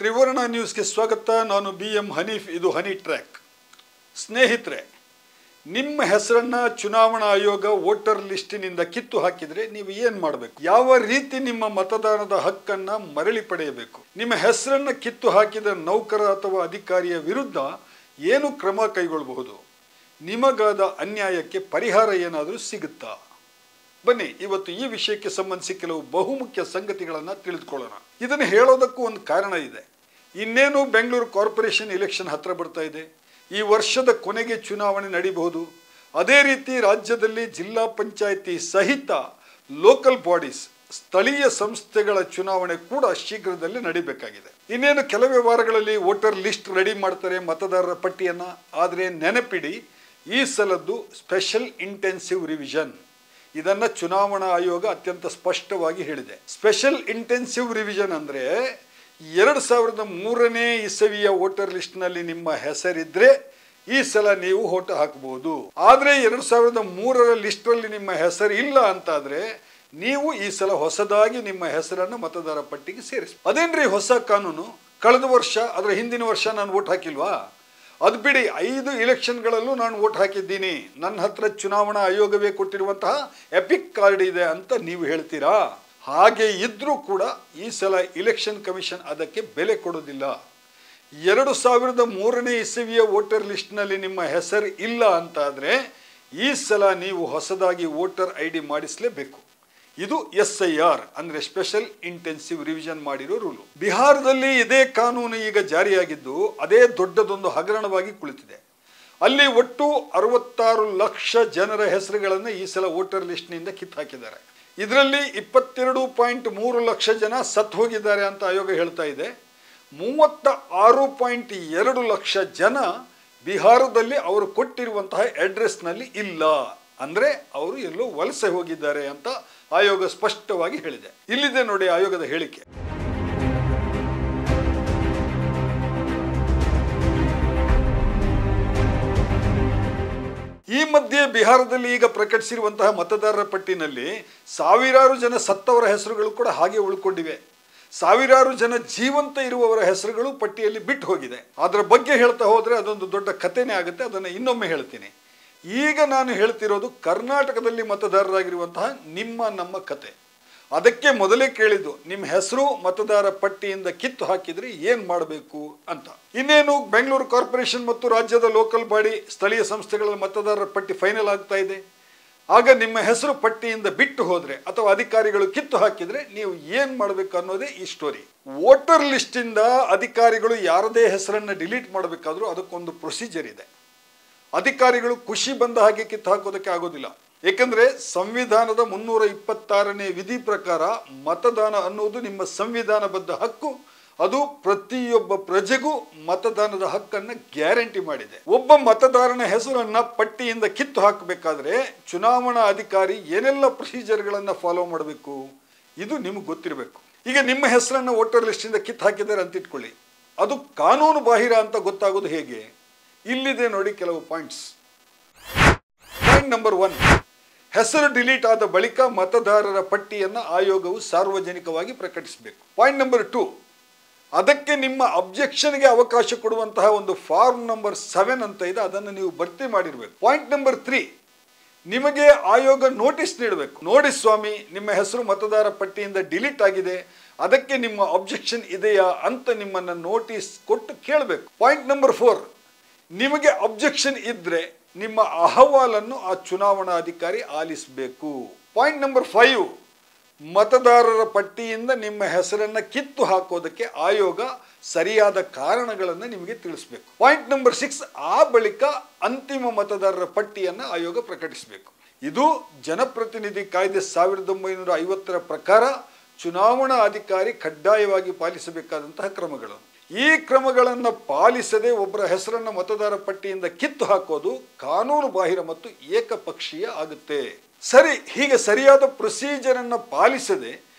ತ್ರಿವರ್ಣ ನ್ಯೂಸ್ಗೆ ಸ್ವಾಗತ. ನಾನು BM ಹನೀಫ್. ಇದು ಹನಿ ಟ್ರ್ಯಾಕ್. ಸ್ನೇಹಿತರೆ, ನಿಮ್ಮ ಹೆಸರನ್ನ ಚುನಾವಣಾ ಆಯೋಗ ವೋಟರ್ ಲಿಸ್ಟಿನಿಂದ ಕಿತ್ತು ಹಾಕಿದರೆ ನೀವು ಏನು ಮಾಡಬೇಕು? ಯಾವ ರೀತಿ ನಿಮ್ಮ ಮತದಾನದ ಹಕ್ಕನ್ನು ಮರಳಿ ಪಡೆಯಬೇಕು? ನಿಮ್ಮ ಹೆಸರನ್ನ ಕಿತ್ತು ಹಾಕಿದ ನೌಕರ ಅಥವಾ ಅಧಿಕಾರಿಯ ವಿರುದ್ಧ ಏನು ಕ್ರಮ ಕೈಗೊಳ್ಳಬಹುದು? ನಿಮಗಾದ ಅನ್ಯಾಯಕ್ಕೆ ಪರಿಹಾರ ಏನಾದರೂ ಸಿಗುತ್ತಾ? ಬನ್ನಿ, ಇವತ್ತು ಈ ವಿಷಯಕ್ಕೆ ಸಂಬಂಧಿಸಿ ಕೆಲವು ಬಹುಮುಖ್ಯ ಸಂಗತಿಗಳನ್ನು ತಿಳಿದುಕೊಳ್ಳೋಣ. ಇದನ್ನು ಹೇಳೋದಕ್ಕೂ ಒಂದು ಕಾರಣ ಇದೆ. ಇನ್ನೇನು ಬೆಂಗಳೂರು ಕಾರ್ಪೊರೇಷನ್ ಎಲೆಕ್ಷನ್ ಹತ್ರ ಬರ್ತಾ ಇದೆ. ಈ ವರ್ಷದ ಕೊನೆಗೆ ಚುನಾವಣೆ ನಡೀಬಹುದು. ಅದೇ ರೀತಿ ರಾಜ್ಯದಲ್ಲಿ ಜಿಲ್ಲಾ ಪಂಚಾಯಿತಿ ಸಹಿತ ಲೋಕಲ್ ಬಾಡೀಸ್, ಸ್ಥಳೀಯ ಸಂಸ್ಥೆಗಳ ಚುನಾವಣೆ ಕೂಡ ಶೀಘ್ರದಲ್ಲಿ ನಡೀಬೇಕಾಗಿದೆ. ಇನ್ನೇನು ಕೆಲವೇ ವಾರಗಳಲ್ಲಿ ವೋಟರ್ ಲಿಸ್ಟ್ ರೆಡಿ ಮಾಡ್ತಾರೆ, ಮತದಾರರ ಪಟ್ಟಿಯನ್ನು. ಆದರೆ ನೆನಪಿಡಿ, ಈ ಸಲದ್ದು ಸ್ಪೆಷಲ್ ಇಂಟೆನ್ಸಿವ್ ರಿವಿಷನ್. ಇದನ್ನು ಚುನಾವಣಾ ಆಯೋಗ ಅತ್ಯಂತ ಸ್ಪಷ್ಟವಾಗಿ ಹೇಳಿದೆ. ಸ್ಪೆಷಲ್ ಇಂಟೆನ್ಸಿವ್ ರಿವಿಷನ್ ಅಂದರೆ 2003ನೇ ಇಸವಿಯ ವೋಟರ್ ಲಿಸ್ಟ್ನಲ್ಲಿ ನಿಮ್ಮ ಹೆಸರಿದ್ರೆ ಈ ಸಲ ನೀವು ವೋಟ್ ಹಾಕಬಹುದು. ಆದರೆ 2003ರ ಲಿಸ್ಟ್ನಲ್ಲಿ ನಿಮ್ಮ ಹೆಸರು ಇಲ್ಲ ಅಂತಾದರೆ ನೀವು ಈ ಸಲ ಹೊಸದಾಗಿ ನಿಮ್ಮ ಹೆಸರನ್ನು ಮತದಾರ ಪಟ್ಟಿಗೆ ಸೇರಿಸಿ. ಅದೇನ್ರಿ ಹೊಸ ಕಾನೂನು? ಕಳೆದ ವರ್ಷ, ಅದರ ಹಿಂದಿನ ವರ್ಷ ನಾನು ವೋಟ್ ಹಾಕಿಲ್ವಾ? ಅದು ಬಿಡಿ, 5 ಇಲೆಕ್ಷನ್ಗಳಲ್ಲೂ ನಾನು ವೋಟ್ ಹಾಕಿದ್ದೀನಿ, ನನ್ನ ಹತ್ರ ಚುನಾವಣಾ ಆಯೋಗವೇ ಕೊಟ್ಟಿರುವಂತಹ ಎಪಿಕ್ ಕಾರ್ಡ್ ಇದೆ ಅಂತ ನೀವು ಹೇಳ್ತೀರಾ. ಹಾಗೆ ಇದ್ರೂ ಕೂಡ ಈ ಸಲ ಇಲೆಕ್ಷನ್ ಕಮಿಷನ್ ಅದಕ್ಕೆ ಬೆಲೆ ಕೊಡೋದಿಲ್ಲ. 2003ನೇ ಇಸವಿಯ ವೋಟರ್ ಲಿಸ್ಟ್ನಲ್ಲಿ ನಿಮ್ಮ ಹೆಸರು ಇಲ್ಲ ಅಂತಾದರೆ ಈ ಸಲ ನೀವು ಹೊಸದಾಗಿ ವೋಟರ್ ID ಮಾಡಿಸಲೇಬೇಕು. ಇದು SIR ಅಂದರೆ ಸ್ಪೆಷಲ್ ಇಂಟೆನ್ಸಿವ್ ರಿವಿಷನ್ ಮಾಡಿರೋ ರೂಲು. ಬಿಹಾರದಲ್ಲಿ ಇದೇ ಕಾನೂನು ಈಗ ಜಾರಿಯಾಗಿದ್ದು ಅದೇ ದೊಡ್ಡದೊಂದು ಹಗರಣವಾಗಿ ಕುಳಿತಿದೆ. ಅಲ್ಲಿ ಒಟ್ಟು 66 ಲಕ್ಷ ಜನರ ಹೆಸರುಗಳನ್ನು ಈ ಸಲ ವೋಟರ್ ಲಿಸ್ಟ್ನಿಂದ ಕಿತ್ತು ಹಾಕಿದ್ದಾರೆ. ಇದರಲ್ಲಿ 22.3 ಲಕ್ಷ ಜನ ಸತ್ತು ಹೋಗಿದ್ದಾರೆ ಅಂತ ಆಯೋಗ ಹೇಳ್ತಾ ಇದೆ. 36.2 ಲಕ್ಷ ಜನ ಬಿಹಾರದಲ್ಲಿ ಅವರು ಕೊಟ್ಟಿರುವಂತಹ ಅಡ್ರೆಸ್ನಲ್ಲಿ ಇಲ್ಲ, ಅಂದರೆ ಅವರು ಎಲ್ಲೋ ವಲಸೆ ಹೋಗಿದ್ದಾರೆ ಅಂತ ಆಯೋಗ ಸ್ಪಷ್ಟವಾಗಿ ಹೇಳಿದೆ. ಇಲ್ಲಿದೆ ನೋಡಿ ಆಯೋಗದ ಹೇಳಿಕೆ. ಈ ಮಧ್ಯೆ ಬಿಹಾರದಲ್ಲಿ ಈಗ ಪ್ರಕಟಿಸಿರುವಂತಹ ಮತದಾರರ ಪಟ್ಟಿನಲ್ಲಿ ಸಾವಿರಾರು ಜನ ಸತ್ತವರ ಹೆಸರುಗಳು ಕೂಡ ಹಾಗೆ ಉಳ್ಕೊಂಡಿವೆ. ಸಾವಿರಾರು ಜನ ಜೀವಂತ ಇರುವವರ ಹೆಸರುಗಳು ಪಟ್ಟಿಯಲ್ಲಿ ಬಿಟ್ಟು ಹೋಗಿದೆ. ಅದರ ಬಗ್ಗೆ ಹೇಳ್ತಾ ಹೋದರೆ ಅದೊಂದು ದೊಡ್ಡ ಕಥೆನೇ ಆಗುತ್ತೆ. ಅದನ್ನು ಇನ್ನೊಮ್ಮೆ ಹೇಳ್ತೀನಿ. ಈಗ ನಾನು ಹೇಳ್ತಿರೋದು ಕರ್ನಾಟಕದಲ್ಲಿ ಮತದಾರರಾಗಿರುವಂತಹ ನಮ್ಮ ಕತೆ. ಅದಕ್ಕೆ ಮೊದಲೇ ಕೇಳಿದ್ದು, ನಿಮ್ಮ ಹೆಸರು ಮತದಾರ ಪಟ್ಟಿಯಿಂದ ಕಿತ್ತು ಹಾಕಿದ್ರೆ ಏನು ಮಾಡಬೇಕು ಅಂತ. ಇನ್ನೇನು ಬೆಂಗಳೂರು ಕಾರ್ಪೊರೇಷನ್ ಮತ್ತು ರಾಜ್ಯದ ಲೋಕಲ್ ಬಾಡಿ, ಸ್ಥಳೀಯ ಸಂಸ್ಥೆಗಳ ಮತದಾರರ ಪಟ್ಟಿ ಫೈನಲ್ ಆಗ್ತಾ ಇದೆ. ಆಗ ನಿಮ್ಮ ಹೆಸರು ಪಟ್ಟಿಯಿಂದ ಬಿಟ್ಟು ಹೋದರೆ ಅಥವಾ ಅಧಿಕಾರಿಗಳು ಕಿತ್ತು ಹಾಕಿದರೆ ನೀವು ಏನು ಮಾಡಬೇಕು ಅನ್ನೋದೇ ಈ ಸ್ಟೋರಿ. ವೋಟರ್ ಲಿಸ್ಟಿಂದ ಅಧಿಕಾರಿಗಳು ಯಾರದೇ ಹೆಸರನ್ನು ಡಿಲೀಟ್ ಮಾಡಬೇಕಾದ್ರೂ ಅದಕ್ಕೊಂದು ಪ್ರೊಸೀಜರ್ ಇದೆ. ಅಧಿಕಾರಿಗಳು ಖುಷಿ ಬಂದ ಹಾಗೆ ಕಿತ್ತು ಹಾಕೋದಕ್ಕೆ ಆಗೋದಿಲ್ಲ. ಏಕೆಂದರೆ ಸಂವಿಧಾನದ 326ನೇ ವಿಧಿ ಪ್ರಕಾರ ಮತದಾನ ಅನ್ನೋದು ನಿಮ್ಮ ಸಂವಿಧಾನಬದ್ಧ ಹಕ್ಕು. ಅದು ಪ್ರತಿಯೊಬ್ಬ ಪ್ರಜೆಗೂ ಮತದಾನದ ಹಕ್ಕನ್ನು ಗ್ಯಾರಂಟಿ ಮಾಡಿದೆ. ಒಬ್ಬ ಮತದಾರನ ಹೆಸರನ್ನ ಪಟ್ಟಿಯಿಂದ ಕಿತ್ತು ಹಾಕಬೇಕಾದ್ರೆ ಚುನಾವಣಾ ಅಧಿಕಾರಿ ಏನೆಲ್ಲ ಪ್ರೊಸೀಜರ್ಗಳನ್ನು ಫಾಲೋ ಮಾಡಬೇಕು ಇದು ನಿಮಗೆ ಗೊತ್ತಿರಬೇಕು. ಈಗ ನಿಮ್ಮ ಹೆಸರನ್ನು ವೋಟರ್ ಲಿಸ್ಟಿಂದ ಕಿತ್ತು ಹಾಕಿದ್ದಾರೆ ಅಂತ ಇಟ್ಕೊಳ್ಳಿ, ಅದು ಕಾನೂನು ಬಾಹಿರ ಅಂತ ಗೊತ್ತಾಗೋದು ಹೇಗೆ? ಇಲ್ಲಿದೆ ನೋಡಿ ಕೆಲವು ಪಾಯಿಂಟ್ಸ್. ಪಾಯಿಂಟ್ ನಂಬರ್ 1, ಹೆಸರು ಡಿಲೀಟ್ ಆದ ಬಳಿಕ ಮತದಾರರ ಪಟ್ಟಿಯನ್ನು ಆಯೋಗವು ಸಾರ್ವಜನಿಕವಾಗಿ ಪ್ರಕಟಿಸಬೇಕು. ಪಾಯಿಂಟ್ ನಂಬರ್ 2, ಅದಕ್ಕೆ ನಿಮ್ಮ ಅಬ್ಜೆಕ್ಷನ್ಗೆ ಅವಕಾಶ ಕೊಡುವಂತಹ ಒಂದು ಫಾರ್ಮ್ ನಂಬರ್ 7 ಅಂತ ಇದೆ, ಅದನ್ನು ನೀವು ಭರ್ತಿ ಮಾಡಿರಬೇಕು. ಪಾಯಿಂಟ್ ನಂಬರ್ 3, ನಿಮಗೆ ಆಯೋಗ ನೋಟಿಸ್ ನೀಡಬೇಕು. ನೋಡಿ ಸ್ವಾಮಿ, ನಿಮ್ಮ ಹೆಸರು ಮತದಾರ ಪಟ್ಟಿಯಿಂದ ಡಿಲೀಟ್ ಆಗಿದೆ, ಅದಕ್ಕೆ ನಿಮ್ಮ ಅಬ್ಜೆಕ್ಷನ್ ಇದೆಯಾ ಅಂತ ನಿಮ್ಮನ್ನು ನೋಟಿಸ್ ಕೊಟ್ಟು ಕೇಳಬೇಕು. ಪಾಯಿಂಟ್ ನಂಬರ್ 4, ನಿಮಗೆ ಅಬ್ಜೆಕ್ಷನ್ ಇದ್ದರೆ ನಿಮ್ಮ ಅಹವಾಲನ್ನು ಆ ಚುನಾವಣಾ ಅಧಿಕಾರಿ ಆಲಿಸಬೇಕು. ಪಾಯಿಂಟ್ ನಂಬರ್ 5, ಮತದಾರರ ಪಟ್ಟಿಯಿಂದ ನಿಮ್ಮ ಹೆಸರನ್ನು ಕಿತ್ತು ಹಾಕೋದಕ್ಕೆ ಆಯೋಗ ಸರಿಯಾದ ಕಾರಣಗಳನ್ನು ನಿಮಗೆ ತಿಳಿಸಬೇಕು. ಪಾಯಿಂಟ್ ನಂಬರ್ 6, ಆ ಬಳಿಕ ಅಂತಿಮ ಮತದಾರರ ಪಟ್ಟಿಯನ್ನು ಆಯೋಗ ಪ್ರಕಟಿಸಬೇಕು. ಇದು ಜನಪ್ರತಿನಿಧಿ ಕಾಯ್ದೆ 1950ರ ಪ್ರಕಾರ ಚುನಾವಣಾ ಅಧಿಕಾರಿ ಕಡ್ಡಾಯವಾಗಿ ಪಾಲಿಸಬೇಕಾದಂತಹ ಕ್ರಮಗಳು. ಈ ಕ್ರಮಗಳನ್ನು ಪಾಲಿಸದೆ ಒಬ್ಬರ ಹೆಸರನ್ನು ಮತದಾರ ಪಟ್ಟಿಯಿಂದ ಕಿತ್ತು ಹಾಕೋದು ಕಾನೂನು ಬಾಹಿರ ಮತ್ತು ಏಕಪಕ್ಷೀಯ ಆಗುತ್ತೆ. ಸರಿ, ಹೀಗೆ ಸರಿಯಾದ ಪ್ರೊಸೀಜರನ್ನು ಪಾಲಿಸದೆ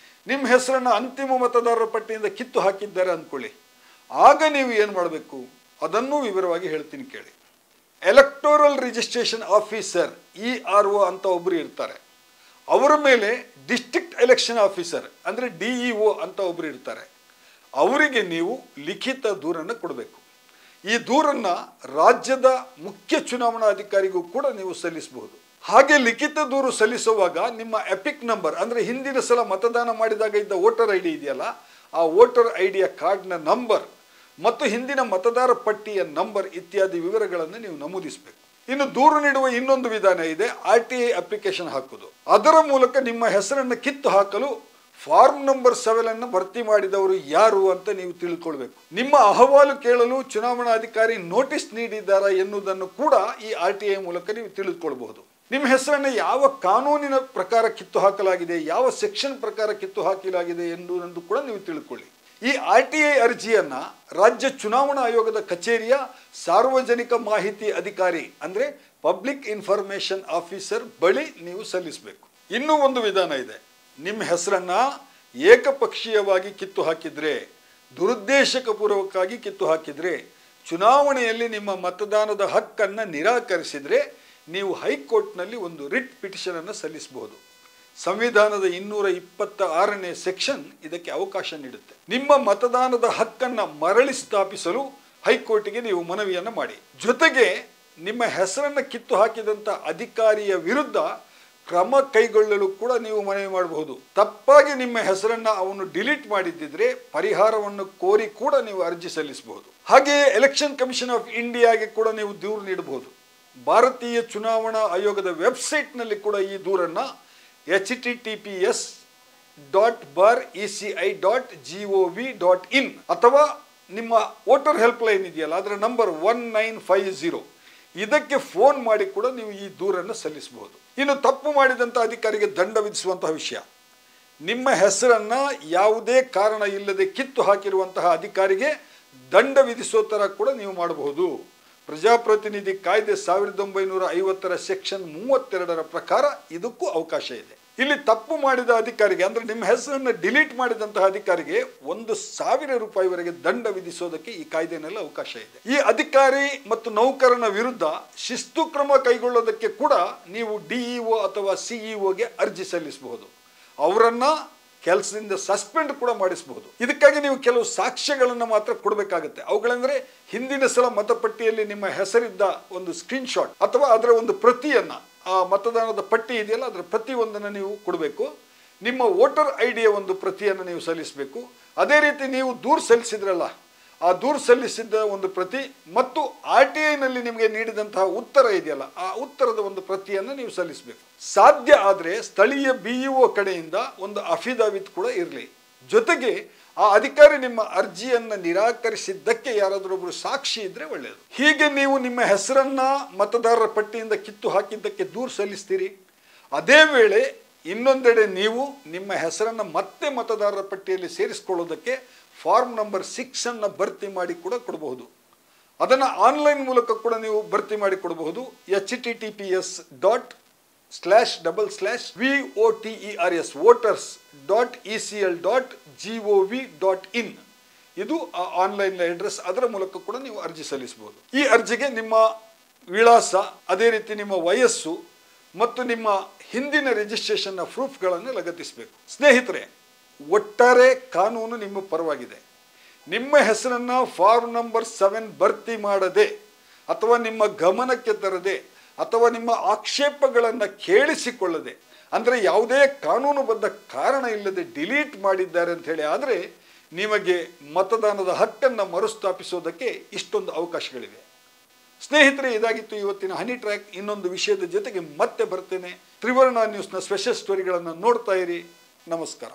ನಿಮ್ಮ ಹೆಸರನ್ನು ಅಂತಿಮ ಮತದಾರರ ಪಟ್ಟಿಯಿಂದ ಕಿತ್ತು ಹಾಕಿದ್ದಾರೆ ಅಂದ್ಕೊಳ್ಳಿ. ಆಗ ನೀವು ಏನು ಮಾಡಬೇಕು ಅದನ್ನು ವಿವರವಾಗಿ ಹೇಳ್ತೀನಿ ಕೇಳಿ. ಎಲೆಕ್ಟೋರಲ್ ರಿಜಿಸ್ಟ್ರೇಷನ್ ಆಫೀಸರ್ ERO ಅಂತ ಒಬ್ಬರು ಇರ್ತಾರೆ. ಅವರ ಮೇಲೆ ಡಿಸ್ಟ್ರಿಕ್ಟ್ ಎಲೆಕ್ಷನ್ ಆಫೀಸರ್ ಅಂದರೆ DEO ಅಂತ ಒಬ್ಬರು ಇರ್ತಾರೆ. ಅವರಿಗೆ ನೀವು ಲಿಖಿತ ದೂರನ್ನು ಕೊಡಬೇಕು. ಈ ದೂರನ್ನು ರಾಜ್ಯದ ಮುಖ್ಯ ಚುನಾವಣಾ ಅಧಿಕಾರಿಗೂ ಕೂಡ ನೀವು ಸಲ್ಲಿಸಬಹುದು. ಹಾಗೆ ಲಿಖಿತ ದೂರು ಸಲ್ಲಿಸುವಾಗ ನಿಮ್ಮ ಎಪಿಕ್ ನಂಬರ್, ಅಂದರೆ ಹಿಂದಿನ ಸಲ ಮತದಾನ ಮಾಡಿದಾಗ ಇದ್ದ ವೋಟರ್ ಐ ಡಿ ಇದೆಯಲ್ಲ, ಆ ವೋಟರ್ ಐ ಡಿಯ ಕಾರ್ಡ್ನ ನಂಬರ್ ಮತ್ತು ಹಿಂದಿನ ಮತದಾರ ಪಟ್ಟಿಯ ನಂಬರ್ ಇತ್ಯಾದಿ ವಿವರಗಳನ್ನು ನೀವು ನಮೂದಿಸಬೇಕು. ಇನ್ನು ದೂರು ನೀಡುವ ಇನ್ನೊಂದು ವಿಧಾನ ಇದೆ, RTI ಅಪ್ಲಿಕೇಶನ್ ಹಾಕೋದು. ಅದರ ಮೂಲಕ ನಿಮ್ಮ ಹೆಸರನ್ನು ಕಿತ್ತು ಹಾಕಲು ಫಾರ್ಮ್ ನಂಬರ್ 7 ಅನ್ನು ಭರ್ತಿ ಮಾಡಿದವರು ಯಾರು ಅಂತ ನೀವು ತಿಳ್ಕೊಳ್ಬೇಕು. ನಿಮ್ಮ ಅಹವಾಲು ಕೇಳಲು ಚುನಾವಣಾಧಿಕಾರಿ ನೋಟಿಸ್ ನೀಡಿದ್ದಾರಾ ಎನ್ನುವುದನ್ನು ಕೂಡ ಈ RTI ಮೂಲಕ ನೀವು ತಿಳಿದುಕೊಳ್ಬಹುದು. ನಿಮ್ಮ ಹೆಸರನ್ನು ಯಾವ ಕಾನೂನಿನ ಪ್ರಕಾರ ಕಿತ್ತು ಹಾಕಲಾಗಿದೆ, ಯಾವ ಸೆಕ್ಷನ್ ಪ್ರಕಾರ ಕಿತ್ತು ಹಾಕಲಾಗಿದೆ ಎನ್ನುವುದನ್ನು ಕೂಡ ನೀವು ತಿಳ್ಕೊಳ್ಳಿ. ಈ RTI ಅರ್ಜಿಯನ್ನು ರಾಜ್ಯ ಚುನಾವಣಾ ಆಯೋಗದ ಕಚೇರಿಯ ಸಾರ್ವಜನಿಕ ಮಾಹಿತಿ ಅಧಿಕಾರಿ ಅಂದರೆ ಪಬ್ಲಿಕ್ ಇನ್ಫಾರ್ಮೇಷನ್ ಆಫೀಸರ್ ಬಳಿ ನೀವು ಸಲ್ಲಿಸಬೇಕು. ಇನ್ನೂ ಒಂದು ವಿಧಾನ ಇದೆ. ನಿಮ್ಮ ಹೆಸರನ್ನು ಏಕಪಕ್ಷೀಯವಾಗಿ ಕಿತ್ತು ಹಾಕಿದರೆ, ದುರುದ್ದೇಶಪೂರ್ವಕವಾಗಿ ಕಿತ್ತು ಹಾಕಿದರೆ, ಚುನಾವಣೆಯಲ್ಲಿ ನಿಮ್ಮ ಮತದಾನದ ಹಕ್ಕನ್ನು ನಿರಾಕರಿಸಿದರೆ ನೀವು ಹೈಕೋರ್ಟ್ನಲ್ಲಿ ಒಂದು ರಿಟ್ ಪಿಟಿಷನನ್ನು ಸಲ್ಲಿಸಬಹುದು. ಸಂವಿಧಾನದ 226ನೇ ಸೆಕ್ಷನ್ ಇದಕ್ಕೆ ಅವಕಾಶ ನೀಡುತ್ತೆ. ನಿಮ್ಮ ಮತದಾನದ ಹಕ್ಕನ್ನು ಮರಳಿ ಸ್ಥಾಪಿಸಲು ಹೈಕೋರ್ಟಿಗೆ ನೀವು ಮನವಿಯನ್ನು ಮಾಡಿ. ಜೊತೆಗೆ ನಿಮ್ಮ ಹೆಸರನ್ನು ಕಿತ್ತು ಹಾಕಿದಂಥ ಅಧಿಕಾರಿಯ ವಿರುದ್ಧ ಕ್ರಮ ಕೈಗೊಳ್ಳಲು ಕೂಡ ನೀವು ಮನವಿ ಮಾಡಬಹುದು. ತಪ್ಪಾಗಿ ನಿಮ್ಮ ಹೆಸರನ್ನು ಅವನು ಡಿಲೀಟ್ ಮಾಡಿದ್ದಿದ್ರೆ ಪರಿಹಾರವನ್ನು ಕೋರಿ ಕೂಡ ನೀವು ಅರ್ಜಿ ಸಲ್ಲಿಸಬಹುದು. ಹಾಗೆಯೇ ಎಲೆಕ್ಷನ್ ಕಮಿಷನ್ ಆಫ್ ಇಂಡಿಯಾಗೆ ಕೂಡ ನೀವು ದೂರು ನೀಡಬಹುದು. ಭಾರತೀಯ ಚುನಾವಣಾ ಆಯೋಗದ ವೆಬ್ಸೈಟ್ನಲ್ಲಿ ಕೂಡ ಈ ದೂರನ್ನು https://eci.gov.in ಅಥವಾ ನಿಮ್ಮ ವೋಟರ್ ಹೆಲ್ಪ್ ಲೈನ್ ಇದೆಯಲ್ಲ, ಅದರ ನಂಬರ್ 1950 ಇದಕ್ಕೆ ಫೋನ್ ಮಾಡಿ ಕೂಡ ನೀವು ಈ ದೂರನ್ನು ಸಲ್ಲಿಸಬಹುದು. ಇನ್ನು ತಪ್ಪು ಮಾಡಿದಂಥ ಅಧಿಕಾರಿಗೆ ದಂಡ ವಿಧಿಸುವಂತಹ ವಿಷಯ, ನಿಮ್ಮ ಹೆಸರನ್ನು ಯಾವುದೇ ಕಾರಣ ಇಲ್ಲದೆ ಕಿತ್ತು ಹಾಕಿರುವಂತಹ ಅಧಿಕಾರಿಗೆ ದಂಡ ವಿಧಿಸೋ ಥರ ಕೂಡ ನೀವು ಮಾಡಬಹುದು. ಪ್ರಜಾಪ್ರತಿನಿಧಿ ಕಾಯ್ದೆ 1950ರ ಸೆಕ್ಷನ್ 32ರ ಪ್ರಕಾರ ಇದಕ್ಕೂ ಅವಕಾಶ ಇದೆ. ಇಲ್ಲಿ ತಪ್ಪು ಮಾಡಿದ ಅಧಿಕಾರಿಗೆ, ಅಂದರೆ ನಿಮ್ಮ ಹೆಸರನ್ನು ಡಿಲೀಟ್ ಮಾಡಿದಂತಹ ಅಧಿಕಾರಿಗೆ 1,000 ರೂಪಾಯಿವರೆಗೆ ದಂಡ ವಿಧಿಸೋದಕ್ಕೆ ಈ ಕಾಯ್ದೆನಲ್ಲಿ ಅವಕಾಶ ಇದೆ. ಈ ಅಧಿಕಾರಿ ಮತ್ತು ನೌಕರನ ವಿರುದ್ಧ ಶಿಸ್ತು ಕ್ರಮ ಕೈಗೊಳ್ಳೋದಕ್ಕೆ ಕೂಡ ನೀವು DEO ಅಥವಾ CEOಗೆ ಅರ್ಜಿ ಸಲ್ಲಿಸಬಹುದು. ಅವರನ್ನು ಕೆಲಸದಿಂದ ಸಸ್ಪೆಂಡ್ ಕೂಡ ಮಾಡಿಸಬಹುದು. ಇದಕ್ಕಾಗಿ ನೀವು ಕೆಲವು ಸಾಕ್ಷ್ಯಗಳನ್ನು ಮಾತ್ರ ಕೊಡಬೇಕಾಗುತ್ತೆ. ಅವುಗಳೆಂದರೆ ಹಿಂದಿನ ಸಲ ಮತಪಟ್ಟಿಯಲ್ಲಿ ನಿಮ್ಮ ಹೆಸರಿದ್ದ ಒಂದು ಸ್ಕ್ರೀನ್ಶಾಟ್ ಅಥವಾ ಅದರ ಒಂದು ಪ್ರತಿಯನ್ನು, ಆ ಮತದಾನದ ಪಟ್ಟಿ ಇದೆಯಲ್ಲ ಅದರ ಪ್ರತಿ ಒಂದನ್ನು ನೀವು ಕೊಡಬೇಕು. ನಿಮ್ಮ ವೋಟರ್ ಐ ಡಿಯ ಒಂದು ಪ್ರತಿಯನ್ನು ನೀವು ಸಲ್ಲಿಸಬೇಕು. ಅದೇ ರೀತಿ ನೀವು ದೂರು ಸಲ್ಲಿಸಿದ್ರಲ್ಲ, ಆ ದೂರು ಸಲ್ಲಿಸಿದ್ದ ಒಂದು ಪ್ರತಿ ಮತ್ತು RTIನಲ್ಲಿ ನಿಮಗೆ ನೀಡಿದಂತಹ ಉತ್ತರ ಇದೆಯಲ್ಲ, ಆ ಉತ್ತರದ ಒಂದು ಪ್ರತಿಯನ್ನು ನೀವು ಸಲ್ಲಿಸಬೇಕು. ಸಾಧ್ಯ ಆದರೆ ಸ್ಥಳೀಯ BEO ಕಡೆಯಿಂದ ಒಂದು ಅಫಿಡವಿಟ್ ಕೂಡ ಇರಲಿ. ಜೊತೆಗೆ ಆ ಅಧಿಕಾರಿ ನಿಮ್ಮ ಅರ್ಜಿಯನ್ನು ನಿರಾಕರಿಸಿದ್ದಕ್ಕೆ ಯಾರಾದರೂ ಸಾಕ್ಷಿ ಇದ್ದರೆ ಒಳ್ಳೆಯದು. ಹೀಗೆ ನೀವು ನಿಮ್ಮ ಹೆಸರನ್ನು ಮತದಾರರ ಪಟ್ಟಿಯಿಂದ ಕಿತ್ತು ಹಾಕಿದ್ದಕ್ಕೆ ದೂರು ಸಲ್ಲಿಸ್ತೀರಿ. ಅದೇ ವೇಳೆ ಇನ್ನೊಂದೆಡೆ ನೀವು ನಿಮ್ಮ ಹೆಸರನ್ನು ಮತ್ತೆ ಮತದಾರರ ಪಟ್ಟಿಯಲ್ಲಿ ಸೇರಿಸಿಕೊಳ್ಳೋದಕ್ಕೆ ಫಾರ್ಮ್ ನಂಬರ್ 6 ಅನ್ನು ಭರ್ತಿ ಮಾಡಿ ಕೂಡ ಕೊಡಬಹುದು. ಅದನ್ನು ಆನ್ಲೈನ್ ಮೂಲಕ ಕೂಡ ನೀವು ಭರ್ತಿ ಮಾಡಿ ಕೊಡಬಹುದು. https://voters.ecl.gov.in ಇದು ಆ ಆನ್ಲೈನ್ ಅಡ್ರೆಸ್. ಅದರ ಮೂಲಕ ಕೂಡ ನೀವು ಅರ್ಜಿ ಸಲ್ಲಿಸಬಹುದು. ಈ ಅರ್ಜಿಗೆ ನಿಮ್ಮ ವಿಳಾಸ, ಅದೇ ರೀತಿ ನಿಮ್ಮ ವಯಸ್ಸು ಮತ್ತು ನಿಮ್ಮ ಹಿಂದಿನ ರಿಜಿಸ್ಟ್ರೇಷನ್ನ ಪ್ರೂಫ್ಗಳನ್ನು ಲಗತ್ತಿಸಬೇಕು. ಸ್ನೇಹಿತರೆ, ಒಟ್ಟಾರೆ ಕಾನೂನು ನಿಮ್ಮ ಪರವಾಗಿದೆ. ನಿಮ್ಮ ಹೆಸರನ್ನು ಫಾರ್ಮ್ ನಂಬರ್ 7 ಭರ್ತಿ ಮಾಡದೆ ಅಥವಾ ನಿಮ್ಮ ಗಮನಕ್ಕೆ ತರದೆ ಅಥವಾ ನಿಮ್ಮ ಆಕ್ಷೇಪಗಳನ್ನು ಕೇಳಿಸಿಕೊಳ್ಳದೆ, ಅಂದರೆ ಯಾವುದೇ ಕಾನೂನುಬದ್ಧ ಕಾರಣ ಇಲ್ಲದೆ ಡಿಲೀಟ್ ಮಾಡಿದ್ದಾರೆ ಅಂತ ಹೇಳಿ ಆದರೆ ನಿಮಗೆ ಮತದಾನದ ಹಕ್ಕನ್ನು ಮರುಸ್ಥಾಪಿಸೋದಕ್ಕೆ ಇಷ್ಟೊಂದು ಅವಕಾಶಗಳಿವೆ. ಸ್ನೇಹಿತರೆ, ಇದಾಗಿತ್ತು ಇವತ್ತಿನ ಹನಿ ಟ್ರ್ಯಾಕ್. ಇನ್ನೊಂದು ವಿಷಯದ ಜೊತೆಗೆ ಮತ್ತೆ ಬರ್ತೇನೆ. ತ್ರಿವರ್ಣ ನ್ಯೂಸ್ನ ಸ್ಪೆಷಲ್ ಸ್ಟೋರಿಗಳನ್ನು ನೋಡ್ತಾ ಇರಿ. ನಮಸ್ಕಾರ.